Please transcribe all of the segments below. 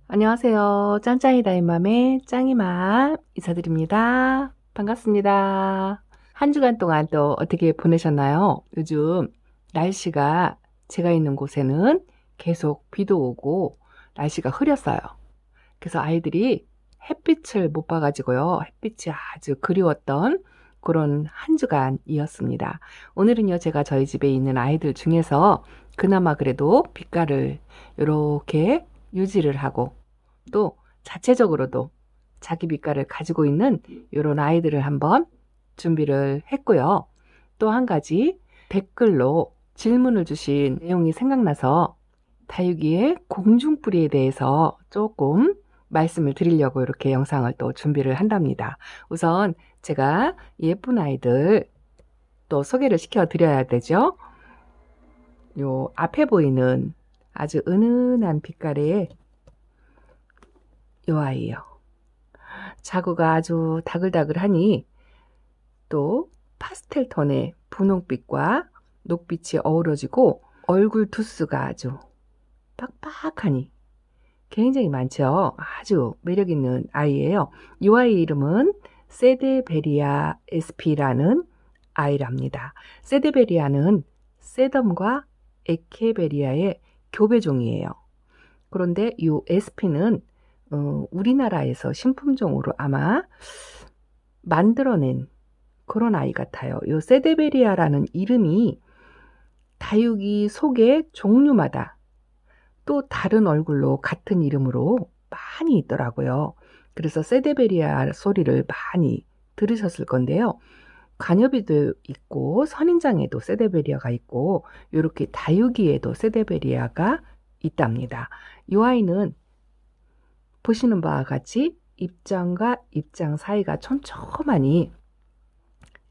안녕하세요. 짱짱이 다인맘의 짱이맘 인사드립니다. 반갑습니다. 한 주간 동안 또 어떻게 보내셨나요? 요즘 날씨가 제가 있는 곳에는 계속 비도 오고 날씨가 흐렸어요. 그래서 아이들이 햇빛을 못 봐가지고요. 햇빛이 아주 그리웠던 그런 한 주간이었습니다. 오늘은요, 제가 저희 집에 있는 아이들 중에서 그나마 그래도 빛깔을 이렇게 유지를 하고 또 자체적으로도 자기 빛깔을 가지고 있는 이런 아이들을 한번 준비를 했고요. 또 한 가지 댓글로 질문을 주신 내용이 생각나서 다육이의 공중뿌리에 대해서 조금 말씀을 드리려고 이렇게 영상을 또 준비를 한답니다. 우선 제가 예쁜 아이들 또 소개를 시켜 드려야 되죠. 요 앞에 보이는 아주 은은한 빛깔의 요 아이예요. 자구가 아주 다글다글하니 또 파스텔 톤의 분홍빛과 녹빛이 어우러지고 얼굴 두수가 아주 빡빡하니 굉장히 많죠. 아주 매력있는 아이예요. 이 아이 이름은 세데베리아 SP라는 아이랍니다. 세데베리아는 세덤과 에케베리아의 교배종이에요. 그런데 이 SP는 우리나라에서 신품종으로 아마 만들어낸 그런 아이 같아요. 이 세데베리아라는 이름이 다육이 속의 종류마다 또 다른 얼굴로 같은 이름으로 많이 있더라고요. 그래서 세데베리아 소리를 많이 들으셨을 건데요. 관엽이도 있고 선인장에도 세데베리아가 있고 이렇게 다육이에도 세데베리아가 있답니다. 이 아이는 보시는 바와 같이 입장과 입장 사이가 촘촘하니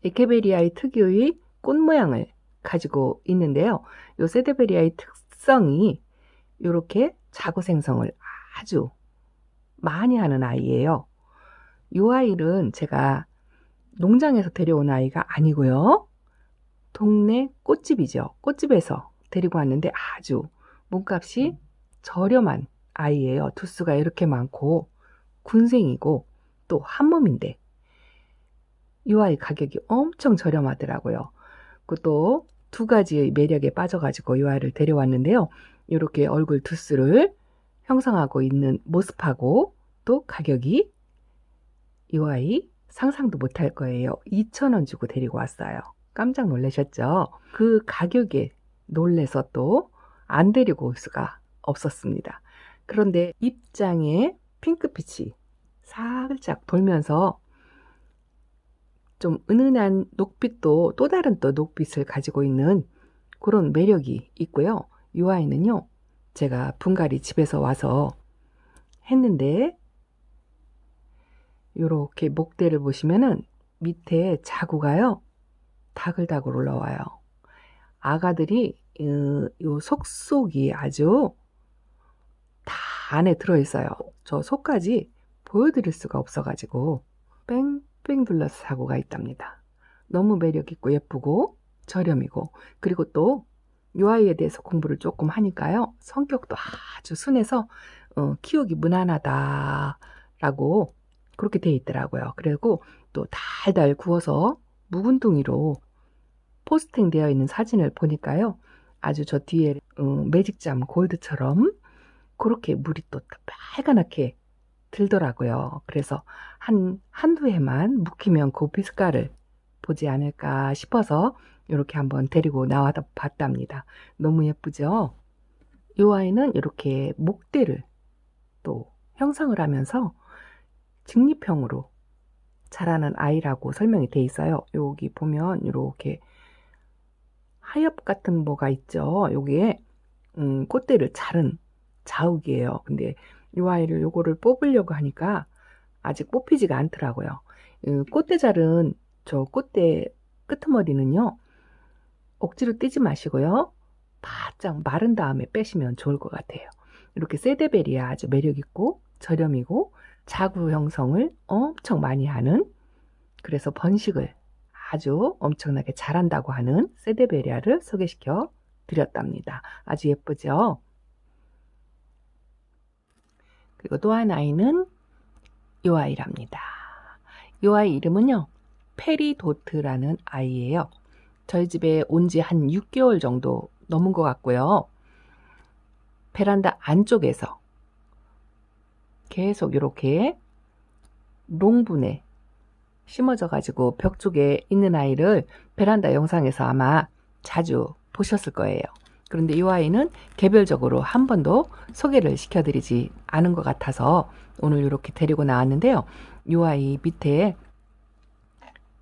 에케베리아의 특유의 꽃 모양을 가지고 있는데요. 이 세데베리아의 특성이 이렇게 자구 생성을 아주 많이 하는 아이예요. 이 아이는 제가 농장에서 데려온 아이가 아니고요. 동네 꽃집이죠. 꽃집에서 데리고 왔는데 아주 몸값이 저렴한 아이예요. 두수가 이렇게 많고 군생이고 또 한몸인데 이 아이 가격이 엄청 저렴하더라고요. 그것도 두 가지의 매력에 빠져가지고 이 아이를 데려왔는데요. 이렇게 얼굴 두수를 형성하고 있는 모습하고 또 가격이 이 아이 상상도 못할 거예요. 2,000원 주고 데리고 왔어요. 깜짝 놀라셨죠? 그 가격에 놀래서 또 안 데리고 올 수가 없었습니다. 그런데 입장에 핑크빛이 살짝 돌면서 좀 은은한 녹빛도 또 다른 또 녹빛을 가지고 있는 그런 매력이 있고요. 이 아이는요, 제가 분갈이 집에서 와서 했는데 이렇게 목대를 보시면은 밑에 자구가요 다글다글 올라와요. 아가들이 요 속속이 아주 다 안에 들어있어요. 저 속까지 보여드릴 수가 없어가지고 뺑뺑 둘러서 자구가 있답니다. 너무 매력있고 예쁘고 저렴이고 그리고 또 이 아이에 대해서 공부를 조금 하니까요. 성격도 아주 순해서 키우기 무난하다라고 그렇게 돼 있더라고요. 그리고 또 달달 구워서 묵은둥이로 포스팅 되어 있는 사진을 보니까요. 아주 저 뒤에 매직잠 골드처럼 그렇게 물이 또 빨갛게 들더라고요. 그래서 한두 해만 묵히면 그 빛깔을 보지 않을까 싶어서 이렇게 한번 데리고 나와 봤답니다. 너무 예쁘죠? 이 아이는 이렇게 목대를 또 형성을 하면서 직립형으로 자라는 아이라고 설명이 돼 있어요. 여기 보면 이렇게 하엽 같은 뭐가 있죠. 여기에 꽃대를 자른 자욱이에요. 근데 이 아이를 요거를 뽑으려고 하니까 아직 뽑히지가 않더라고요. 꽃대 자른 저 꽃대 끄트머리는요. 억지로 떼지 마시고요. 바짝 마른 다음에 빼시면 좋을 것 같아요. 이렇게 세데베리아 아주 매력있고 저렴이고 자구 형성을 엄청 많이 하는 그래서 번식을 아주 엄청나게 잘한다고 하는 세데베리아를 소개시켜 드렸답니다. 아주 예쁘죠? 그리고 또 한 아이는 요 아이랍니다. 요 아이 이름은요, 페리도트라는 아이예요. 저희 집에 온 지 한 6개월 정도 넘은 것 같고요. 베란다 안쪽에서 계속 이렇게 롱분에 심어져 가지고 벽 쪽에 있는 아이를 베란다 영상에서 아마 자주 보셨을 거예요. 그런데 이 아이는 개별적으로 한 번도 소개를 시켜드리지 않은 것 같아서 오늘 이렇게 데리고 나왔는데요. 이 아이 밑에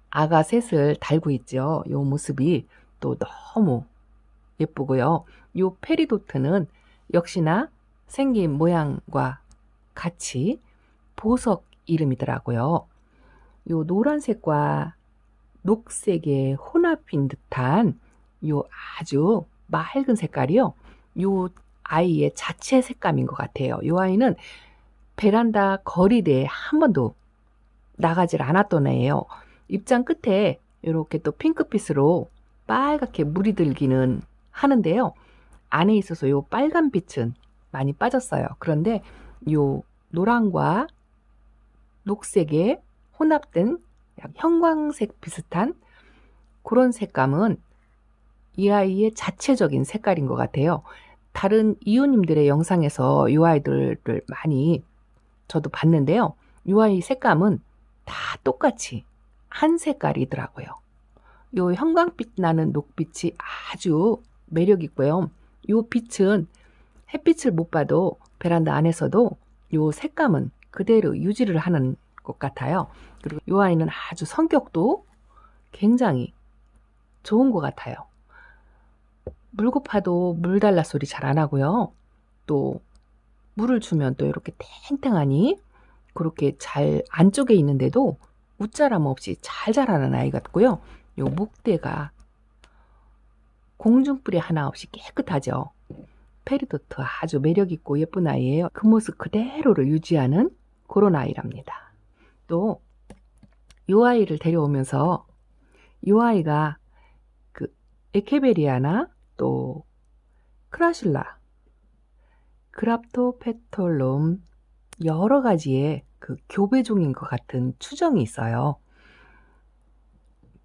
아가 셋을 달고 있죠. 이 모습이 또 너무 예쁘고요. 이 페리도트는 역시나 생긴 모양과 같이 보석 이름이더라고요. 요 노란색과 녹색의 혼합인 듯한 요 아주 맑은 색깔이요. 요 아이의 자체 색감인 것 같아요. 요 아이는 베란다 거리대에 한 번도 나가질 않았던 애예요. 입장 끝에 이렇게 또 핑크빛으로 빨갛게 물이 들기는 하는데요. 안에 있어서 요 빨간 빛은 많이 빠졌어요. 그런데 요 노랑과 녹색의 혼합된 형광색 비슷한 그런 색감은 이 아이의 자체적인 색깔인 것 같아요. 다른 이웃님들의 영상에서 이 아이들을 많이 저도 봤는데요. 이 아이 색감은 다 똑같이 한 색깔이더라고요. 요 형광빛 나는 녹빛이 아주 매력 있고요. 요 빛은 햇빛을 못 봐도 베란다 안에서도 요 색감은 그대로 유지를 하는 것 같아요. 그리고 이 아이는 아주 성격도 굉장히 좋은 것 같아요. 물 고파도 물 달라 소리 잘 안 하고요. 또 물을 주면 또 이렇게 탱탱하니 그렇게 잘 안쪽에 있는데도 웃자람 없이 잘 자라는 아이 같고요. 요 목대가 공중뿔이 하나 없이 깨끗하죠. 페리도트 아주 매력있고 예쁜 아이예요. 그 모습 그대로를 유지하는 그런 아이랍니다. 또 이 아이를 데려오면서 이 아이가 그 에케베리아나 또 크라슐라, 그랍토페톨롬 여러 가지의 그 교배종인 것 같은 추정이 있어요.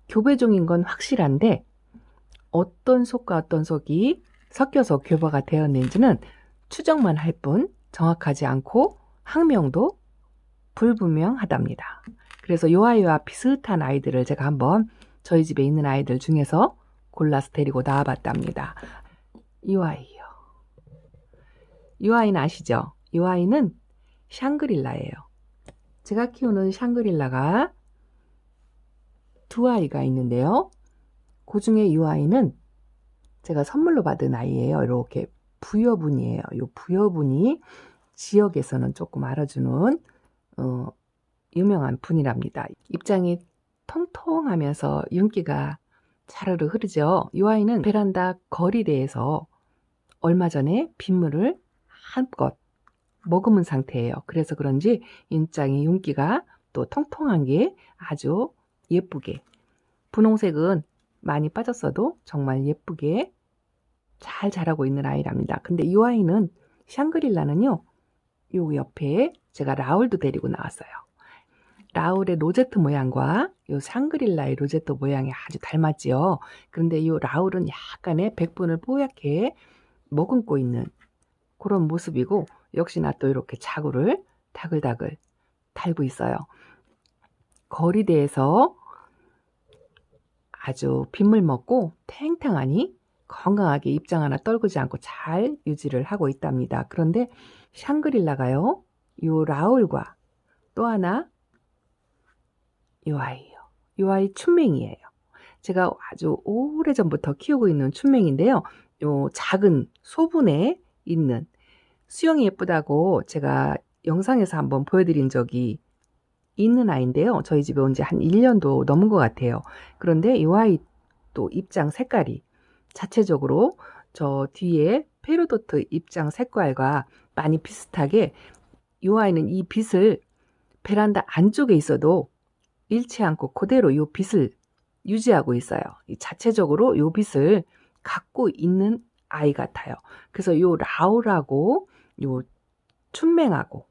교배종인 건 확실한데 어떤 속과 어떤 속이 섞여서 교배가 되었는지는 추정만 할 뿐 정확하지 않고 학명도 불분명하답니다. 그래서 이 아이와 비슷한 아이들을 제가 한번 저희 집에 있는 아이들 중에서 골라서 데리고 나와봤답니다. 이 아이요. 이 아이는 아시죠? 이 아이는 샹그릴라예요. 제가 키우는 샹그릴라가 두 아이가 있는데요. 그 중에 이 아이는 제가 선물로 받은 아이예요. 이렇게 부여분이에요. 이 부여분이 지역에서는 조금 알아주는 유명한 분이랍니다. 입장이 통통하면서 윤기가 자르르 흐르죠. 이 아이는 베란다 거리대에서 얼마 전에 빗물을 한껏 머금은 상태예요. 그래서 그런지 입장이 윤기가 또 통통한 게 아주 예쁘게, 분홍색은 많이 빠졌어도 정말 예쁘게 잘 자라고 있는 아이랍니다. 근데 이 아이는 샹그릴라는요, 요 옆에 제가 라울도 데리고 나왔어요. 라울의 로제트 모양과 요 샹그릴라의 로제트 모양이 아주 닮았지요. 그런데 이 라울은 약간의 백분을 뽀얗게 머금고 있는 그런 모습이고, 역시나 또 이렇게 자구를 다글다글 달고 있어요. 거리대에서 아주 빗물 먹고 탱탱하니 건강하게 입장 하나 떨구지 않고 잘 유지를 하고 있답니다. 그런데 샹그릴라가요, 요 라울과 또 하나 이 아이요. 이 아이 춘맹이에요. 제가 아주 오래전부터 키우고 있는 춘맹인데요. 요 작은 소분에 있는 수영이 예쁘다고 제가 영상에서 한번 보여드린 적이 있는 아이인데요. 저희 집에 온 지 한 1년도 넘은 것 같아요. 그런데 이 아이 또 입장 색깔이 자체적으로 저 뒤에 페르도트 입장 색깔과 많이 비슷하게 이 아이는 이 빛을 베란다 안쪽에 있어도 잃지 않고 그대로 이 빛을 유지하고 있어요. 자체적으로 이 빛을 갖고 있는 아이 같아요. 그래서 이 라울하고 이 춘맹하고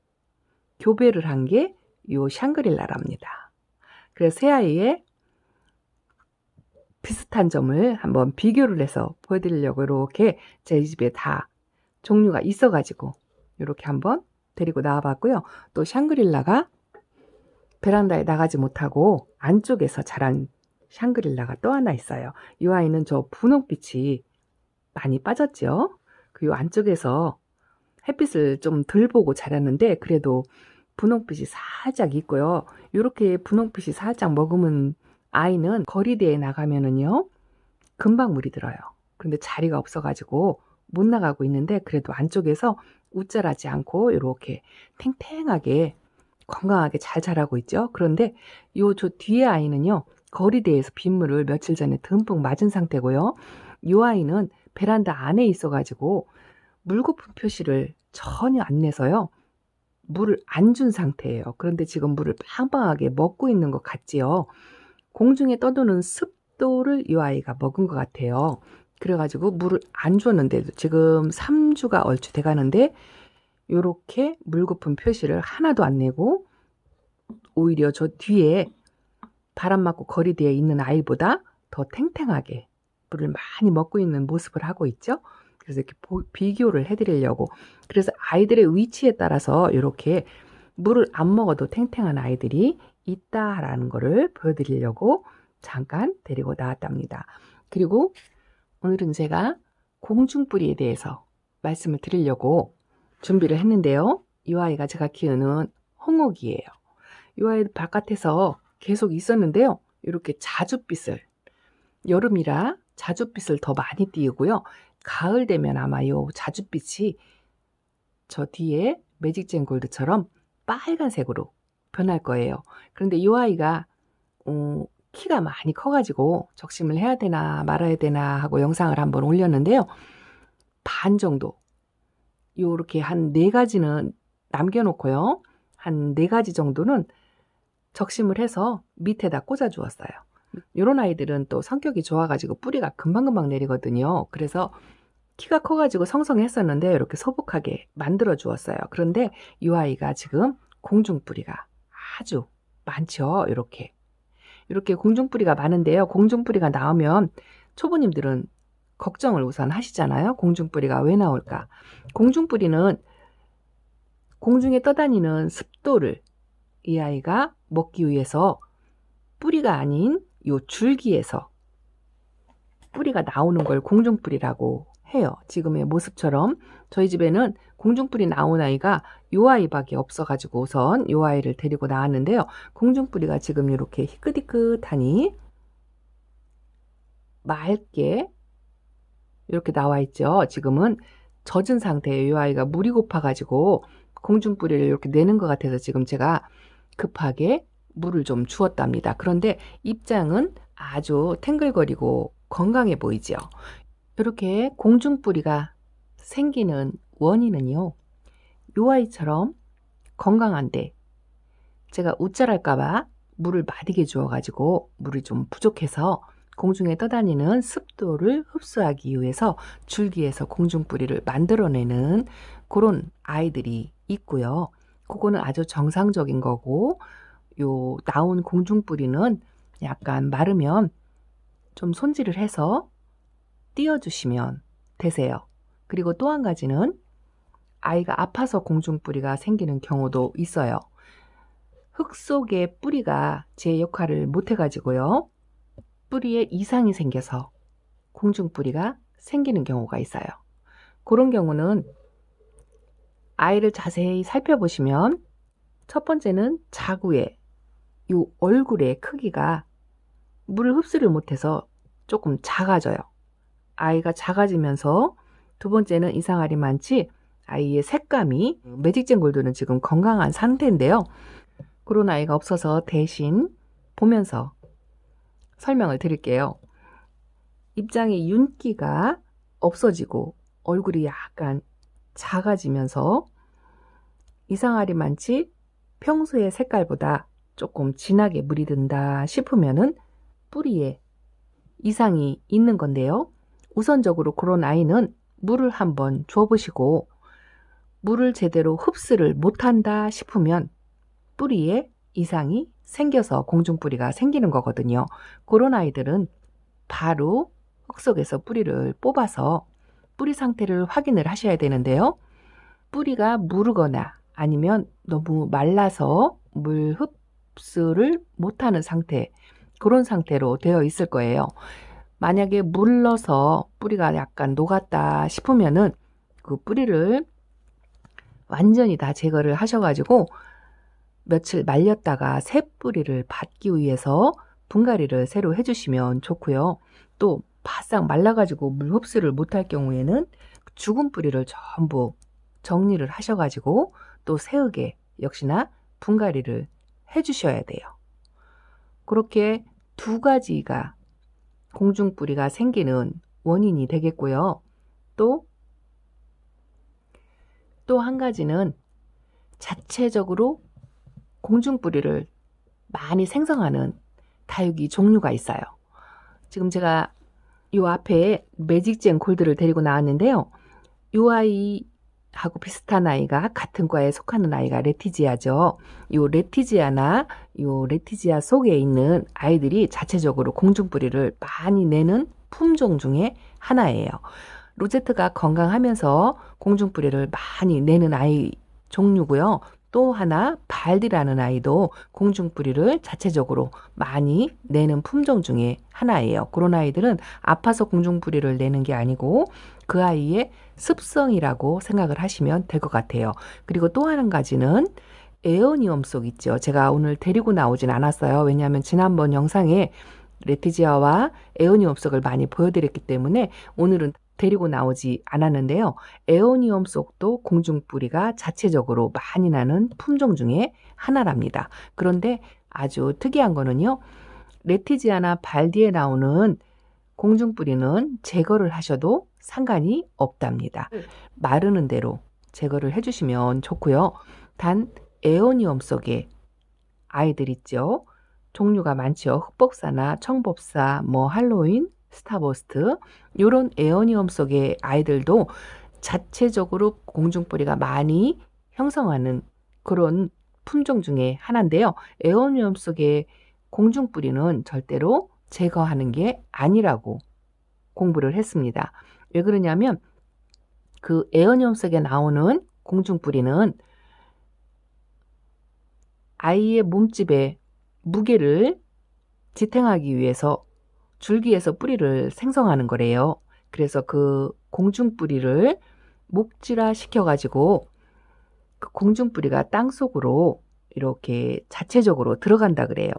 교배를 한 게 요 샹그릴라랍니다. 그래서 새 아이의 비슷한 점을 한번 비교를 해서 보여드리려고 이렇게 제 집에 다 종류가 있어가지고 이렇게 한번 데리고 나와봤고요. 또 샹그릴라가 베란다에 나가지 못하고 안쪽에서 자란 샹그릴라가 또 하나 있어요. 이 아이는 저 분홍빛이 많이 빠졌죠. 그 안쪽에서 햇빛을 좀 덜 보고 자랐는데 그래도 분홍빛이 살짝 있고요. 이렇게 분홍빛이 살짝 머금은 아이는 거리대에 나가면은요 금방 물이 들어요. 그런데 자리가 없어가지고 못 나가고 있는데 그래도 안쪽에서 우쭐하지 않고 이렇게 탱탱하게 건강하게 잘 자라고 있죠. 그런데 저 뒤에 아이는요 거리대에서 빗물을 며칠 전에 듬뿍 맞은 상태고요. 이 아이는 베란다 안에 있어가지고 물거품 표시를 전혀 안 내서요 물을 안 준 상태예요. 그런데 지금 물을 빵빵하게 먹고 있는 것 같지요. 공중에 떠도는 습도를 이 아이가 먹은 것 같아요. 그래가지고 물을 안 줬는데도 지금 3주가 얼추 돼가는데 이렇게 물거품 표시를 하나도 안 내고 오히려 저 뒤에 바람 맞고 거리대에 있는 아이보다 더 탱탱하게 물을 많이 먹고 있는 모습을 하고 있죠. 그래서 이렇게 비교를 해드리려고. 그래서 아이들의 위치에 따라서 이렇게 물을 안 먹어도 탱탱한 아이들이 있다라는 거를 보여드리려고 잠깐 데리고 나왔답니다. 그리고 오늘은 제가 공중뿌리에 대해서 말씀을 드리려고 준비를 했는데요. 이 아이가 제가 키우는 홍옥이에요. 이 아이 바깥에서 계속 있었는데요. 이렇게 자줏빛을 여름이라 자줏빛을 더 많이 띄우고요. 가을 되면 아마 이 자줏빛이 저 뒤에 매직젠 골드처럼 빨간색으로 변할 거예요. 그런데 이 아이가 키가 많이 커가지고 적심을 해야 되나 말아야 되나 하고 영상을 한번 올렸는데요. 반 정도 요렇게 한 4가지는 남겨놓고요. 한 4가지 정도는 적심을 해서 밑에다 꽂아 주었어요. 이런 아이들은 또 성격이 좋아가지고 뿌리가 금방금방 내리거든요. 그래서 키가 커가지고 성성했었는데 이렇게 소복하게 만들어 주었어요. 그런데 이 아이가 지금 공중뿌리가 아주 많죠. 이렇게 공중뿌리가 많은데요. 공중뿌리가 나오면 초보님들은 걱정을 우선 하시잖아요. 공중뿌리가 왜 나올까? 공중뿌리는 공중에 떠다니는 습도를 이 아이가 먹기 위해서 뿌리가 아닌 요 줄기에서 뿌리가 나오는 걸 공중뿌리라고 해요. 지금의 모습처럼 저희 집에는 공중뿌리 나온 아이가 요 아이밖에 없어가지고 우선 요 아이를 데리고 나왔는데요. 공중뿌리가 지금 이렇게 희끗희끗하니 맑게 이렇게 나와 있죠. 지금은 젖은 상태예요. 이 아이가 물이 고파가지고 공중뿌리를 이렇게 내는 것 같아서 지금 제가 급하게 물을 좀 주었답니다. 그런데 입장은 아주 탱글거리고 건강해 보이죠. 이렇게 공중뿌리가 생기는 원인은요. 이 아이처럼 건강한데 제가 우쭐할까봐 물을 마디게 주어가지고 물이 좀 부족해서 공중에 떠다니는 습도를 흡수하기 위해서 줄기에서 공중뿌리를 만들어내는 그런 아이들이 있고요. 그거는 아주 정상적인 거고 요 나온 공중뿌리는 약간 마르면 좀 손질을 해서 띄워주시면 되세요. 그리고 또 한 가지는 아이가 아파서 공중뿌리가 생기는 경우도 있어요. 흙 속에 뿌리가 제 역할을 못해가지고요. 뿌리에 이상이 생겨서 공중뿌리가 생기는 경우가 있어요. 그런 경우는 아이를 자세히 살펴보시면 첫 번째는 자구의 이 얼굴의 크기가 물을 흡수를 못해서 조금 작아져요. 아이가 작아지면서 두 번째는 이상하리 많지 아이의 색감이 매직젠 골드는 지금 건강한 상태인데요. 그런 아이가 없어서 대신 보면서 설명을 드릴게요. 입장의 윤기가 없어지고 얼굴이 약간 작아지면서 이상하리 많지 평소의 색깔보다 조금 진하게 물이 든다 싶으면은 뿌리에 이상이 있는 건데요. 우선적으로 그런 아이는 물을 한번 줘보시고 물을 제대로 흡수를 못한다 싶으면 뿌리에 이상이 생겨서 공중뿌리가 생기는 거거든요. 그런 아이들은 바로 흙 속에서 뿌리를 뽑아서 뿌리 상태를 확인을 하셔야 되는데요. 뿌리가 무르거나 아니면 너무 말라서 물 흡수를 못하는 상태, 그런 상태로 되어 있을 거예요. 만약에 물러서 뿌리가 약간 녹았다 싶으면은 그 뿌리를 완전히 다 제거를 하셔가지고 며칠 말렸다가 새 뿌리를 받기 위해서 분갈이를 새로 해주시면 좋고요. 또 바싹 말라가지고 물 흡수를 못할 경우에는 죽은 뿌리를 전부 정리를 하셔가지고 또 새흙에 역시나 분갈이를 해주셔야 돼요. 그렇게 두 가지가 공중뿌리가 생기는 원인이 되겠고요. 또 한 가지는 자체적으로 공중뿌리를 많이 생성하는 다육이 종류가 있어요. 지금 제가 이 앞에 매직젠 골드를 데리고 나왔는데요. 이 아이하고 비슷한 아이가 같은 과에 속하는 아이가 레티지아죠. 이 레티지아나 이 레티지아 속에 있는 아이들이 자체적으로 공중뿌리를 많이 내는 품종 중에 하나예요. 로제트가 건강하면서 공중뿌리를 많이 내는 아이 종류고요. 또 하나 발디라는 아이도 공중뿌리를 자체적으로 많이 내는 품종 중에 하나예요. 그런 아이들은 아파서 공중뿌리를 내는 게 아니고 그 아이의 습성이라고 생각을 하시면 될 것 같아요. 그리고 또 한 가지는 에어니엄 속 있죠. 제가 오늘 데리고 나오진 않았어요. 왜냐하면 지난번 영상에 레티지아와 에어니엄 속을 많이 보여드렸기 때문에 오늘은 데리고 나오지 않았는데요. 에어니엄 속도 공중뿌리가 자체적으로 많이 나는 품종 중에 하나랍니다. 그런데 아주 특이한 거는요. 레티지아나 발디에 나오는 공중뿌리는 제거를 하셔도 상관이 없답니다. 마르는 대로 제거를 해주시면 좋고요. 단 에어니엄 속에 아이들 있죠. 종류가 많죠. 흑법사나 청법사, 할로윈, 스타버스트 이런 에어니엄 속의 아이들도 자체적으로 공중뿌리가 많이 형성하는 그런 품종 중에 하나인데요. 에어니엄 속의 공중뿌리는 절대로 제거하는 게 아니라고 공부를 했습니다. 왜 그러냐면 그 에어니엄 속에 나오는 공중뿌리는 아이의 몸집의 무게를 지탱하기 위해서 줄기에서 뿌리를 생성하는 거래요. 그래서 그 공중뿌리를 목질화 시켜가지고 그 공중뿌리가 땅속으로 이렇게 자체적으로 들어간다 그래요.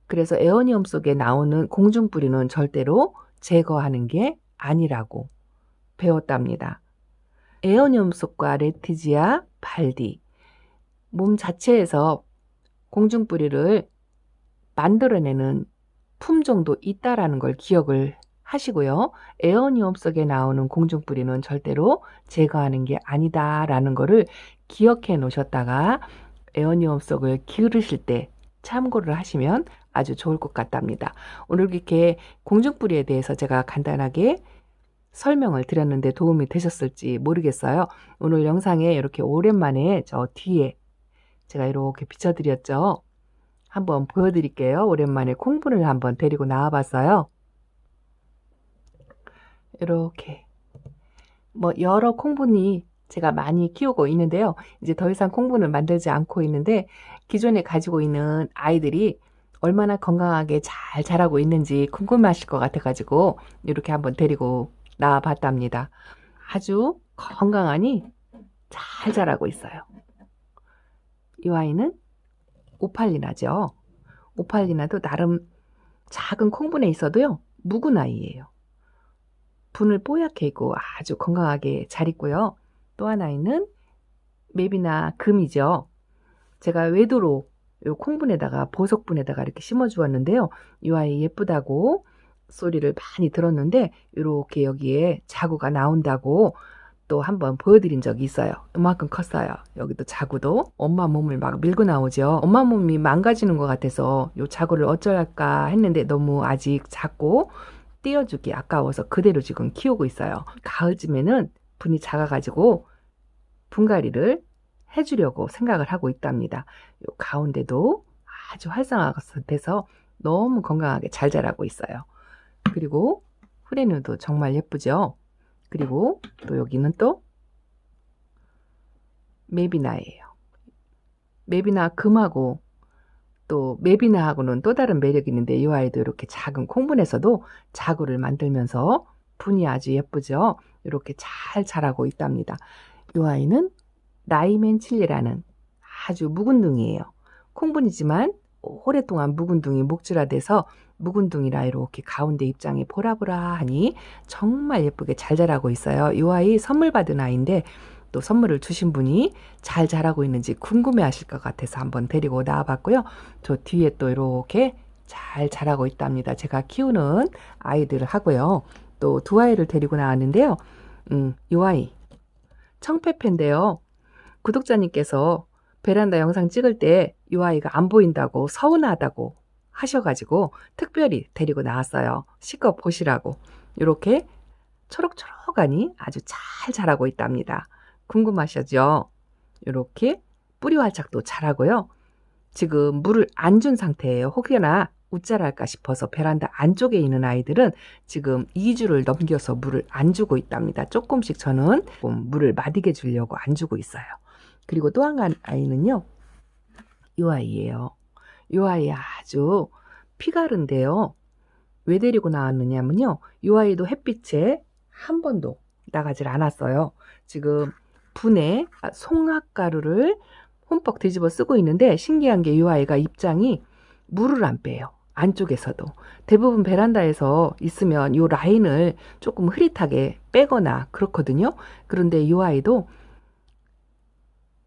그래서 에어니엄 속에 나오는 공중뿌리는 절대로 제거하는 게 아니라고 배웠답니다. 에어니엄 속과 레티지아, 발디, 몸 자체에서 공중뿌리를 만들어내는 품종도 있다라는 걸 기억을 하시고요. 에어니엄 속에 나오는 공중뿌리는 절대로 제거하는 게 아니다라는 거를 기억해 놓으셨다가 에어니엄 속을 기르실 때 참고를 하시면 아주 좋을 것 같답니다. 오늘 이렇게 공중뿌리에 대해서 제가 간단하게 설명을 드렸는데 도움이 되셨을지 모르겠어요. 오늘 영상에 이렇게 오랜만에 저 뒤에 제가 이렇게 비춰드렸죠. 한번 보여드릴게요. 오랜만에 콩분을 한번 데리고 나와봤어요. 이렇게 여러 콩분이 제가 많이 키우고 있는데요. 이제 더 이상 콩분을 만들지 않고 있는데 기존에 가지고 있는 아이들이 얼마나 건강하게 잘 자라고 있는지 궁금하실 것 같아가지고 이렇게 한번 데리고 나와봤답니다. 아주 건강하니 잘 자라고 있어요. 이 아이는 오팔리나죠. 오팔리나도 나름 작은 콩분에 있어도요. 묵은 아이예요. 분을 뽀얗게 있고 아주 건강하게 잘 있고요. 또 하나는 맵이나 금이죠. 제가 외도로 요 콩분에다가 보석분에다가 이렇게 심어 주었는데요. 이 아이 예쁘다고 소리를 많이 들었는데 이렇게 여기에 자구가 나온다고 또 한번 보여드린 적이 있어요. 이만큼 컸어요. 여기도 자구도 엄마 몸을 막 밀고 나오죠. 엄마 몸이 망가지는 것 같아서 요 자구를 어쩔까 했는데 너무 아직 작고 띄워주기 아까워서 그대로 지금 키우고 있어요. 가을쯤에는 분이 작아가지고 분갈이를 해주려고 생각을 하고 있답니다. 요 가운데도 아주 활성화가 돼서 너무 건강하게 잘 자라고 있어요. 그리고 후레누도 정말 예쁘죠? 그리고 또 여기는 또 메비나예요. 메비나 금하고 또 메비나하고는 또 다른 매력이 있는데 이 아이도 이렇게 작은 콩분에서도 자구를 만들면서 분이 아주 예쁘죠? 이렇게 잘 자라고 있답니다. 이 아이는 라이멘 칠리라는 아주 묵은둥이에요. 콩분이지만 오랫동안 묵은둥이 목줄화돼서 묵은둥이라 이렇게 가운데 입장이 보라보라하니 정말 예쁘게 잘 자라고 있어요. 이 아이 선물 받은 아이인데 또 선물을 주신 분이 잘 자라고 있는지 궁금해 하실 것 같아서 한번 데리고 나와봤고요. 저 뒤에 또 이렇게 잘 자라고 있답니다. 제가 키우는 아이들을 하고요. 또 두 아이를 데리고 나왔는데요. 이 아이 청페페인데요. 구독자님께서 베란다 영상 찍을 때 이 아이가 안 보인다고 서운하다고 하셔가지고 특별히 데리고 나왔어요. 실컷 보시라고. 이렇게 초록초록하니 아주 잘 자라고 있답니다. 궁금하시죠? 이렇게 뿌리 활착도 잘하고요. 지금 물을 안 준 상태예요. 혹여나 웃자랄까 싶어서 베란다 안쪽에 있는 아이들은 지금 2주를 넘겨서 물을 안 주고 있답니다. 조금씩 저는 물을 마디게 주려고 안 주고 있어요. 그리고 또 한 아이는요. 이 아이예요. 이 아이 아주 피가른데요. 왜 데리고 나왔느냐면요. 이 아이도 햇빛에 한 번도 나가질 않았어요. 지금 분에 송악가루를 흠뻑 뒤집어 쓰고 있는데 신기한 게 이 아이가 입장이 물을 안 빼요. 안쪽에서도. 대부분 베란다에서 있으면 이 라인을 조금 흐릿하게 빼거나 그렇거든요. 그런데 이 아이도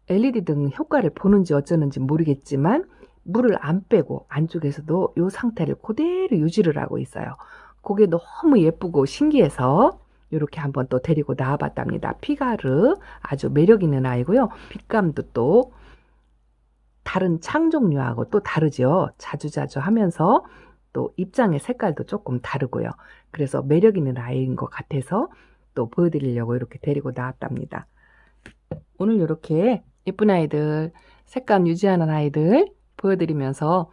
LED 등 효과를 보는지 어쩌는지 모르겠지만 물을 안 빼고 안쪽에서도 이 상태를 그대로 유지를 하고 있어요. 그게 너무 예쁘고 신기해서 이렇게 한번 또 데리고 나와봤답니다. 피가르 아주 매력 있는 아이고요. 빛감도 또 다른 창 종류하고 또 다르죠. 자주자주 하면서 또 입장의 색깔도 조금 다르고요. 그래서 매력 있는 아이인 것 같아서 또 보여드리려고 이렇게 데리고 나왔답니다. 오늘 이렇게 예쁜 아이들, 색감 유지하는 아이들 보여드리면서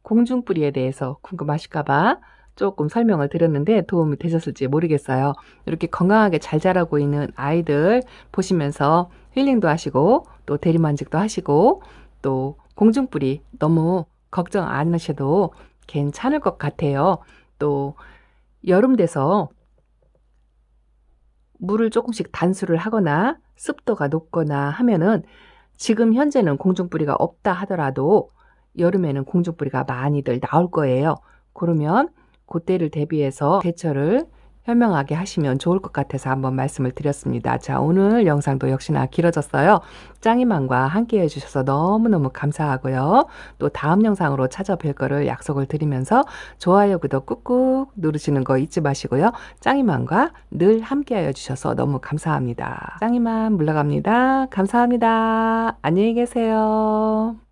공중뿌리에 대해서 궁금하실까봐 조금 설명을 드렸는데 도움이 되셨을지 모르겠어요. 이렇게 건강하게 잘 자라고 있는 아이들 보시면서 힐링도 하시고 또 대리만족도 하시고 또 공중뿌리 너무 걱정 안 하셔도 괜찮을 것 같아요. 또 여름 돼서 물을 조금씩 단수를 하거나 습도가 높거나 하면은 지금 현재는 공중뿌리가 없다 하더라도 여름에는 공중뿌리가 많이들 나올 거예요. 그러면 그때를 대비해서 대처를 현명하게 하시면 좋을 것 같아서 한번 말씀을 드렸습니다. 자, 오늘 영상도 역시나 길어졌어요. 짱이맘과 함께 해주셔서 너무너무 감사하고요. 또 다음 영상으로 찾아뵐 거를 약속을 드리면서 좋아요, 구독 꾹꾹 누르시는 거 잊지 마시고요. 짱이맘과 늘 함께 해주셔서 너무 감사합니다. 짱이맘 물러갑니다. 감사합니다. 안녕히 계세요.